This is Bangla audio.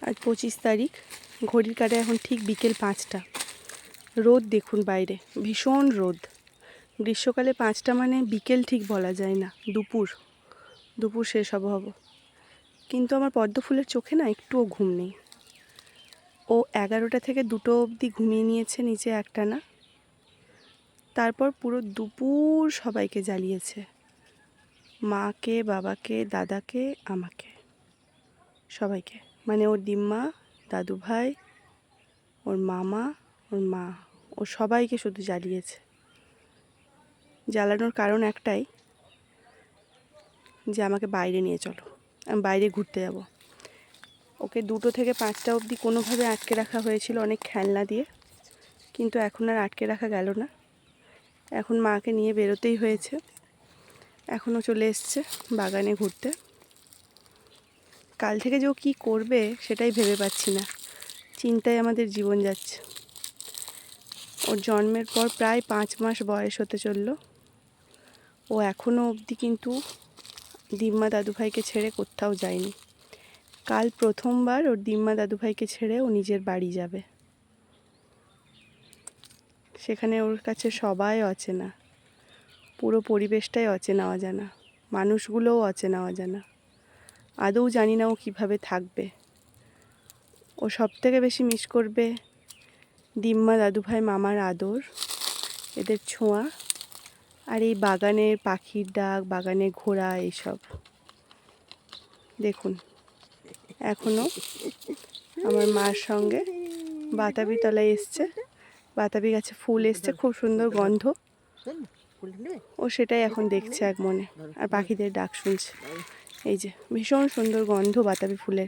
আজ 25 তারিখ, ঘড়ির কাঁটায় এখন ঠিক বিকেল 5টা। রোদ দেখুন বাইরে, ভীষণ রোদ। গ্রীষ্মকালে 5টা মানে বিকেল ঠিক বলা যায় না, দুপুর শেষ হব। কিন্তু আমার পদ্ম ফুলের চোখে না একটুও ঘুম নেই। ও 11টা থেকে 2টো অবধি ঘুমিয়ে নিয়েছে নিচে একটানা। তারপর পুরো দুপুর সবাইকে জ্বালিয়েছে, মাকে, বাবাকে, দাদাকে, আমাকে, সবাইকে। মানে ওর দিম্মা, দাদু ভাই, ওর মামা, ওর মা, ও সবাইকে শুধু জ্বালিয়েছে। জ্বালানোর কারণ একটাই, যে আমাকে বাইরে নিয়ে চলো, আমি বাইরে ঘুরতে যাব। ওকে 2টো থেকে 5টা অবধি কোনোভাবে আটকে রাখা হয়েছিল অনেক খেলনা দিয়ে, কিন্তু এখন আর আটকে রাখা গেল না। এখন মাকে নিয়ে বেরোতেই হয়েছে। এখনও চলে এসছে বাগানে ঘুরতে। কাল থেকে যে ও কী করবে সেটাই ভেবে পাচ্ছি না, চিন্তায় আমাদের জীবন যাচ্ছে। ওর জন্মের পর প্রায় 5 মাস বয়স হতে চলল। ও এখনও অবধি কিন্তু দিম্মা দাদুভাইকে ছেড়ে কোথাও যায়নি। কাল প্রথমবার ওর দিম্মা দাদুভাইকে ছেড়ে ও নিজের বাড়ি যাবে। সেখানে ওর কাছে সবাই অচেনা, পুরো পরিবেশটাই অচেনা অজানা, মানুষগুলোও অচেনা অজানা। আদৌ জানি না ও কীভাবে থাকবে। ও সবথেকে বেশি মিস করবে দিম্মা দাদুভাই মামার আদর, এদের ছোঁয়া, আর এই বাগানের পাখির ডাক, বাগানে ঘোরা, এইসব। দেখুন এখনও আমার মার সঙ্গে বাতাবি তলায় এসছে, বাতাবি গাছে ফুল এসছে, খুব সুন্দর গন্ধ। ও সেটাই এখন দেখছে এক মনে, আর পাখিদের ডাক শুনছে। এই যে ভীষণ সুন্দর গন্ধ বাতাবি ফুলের।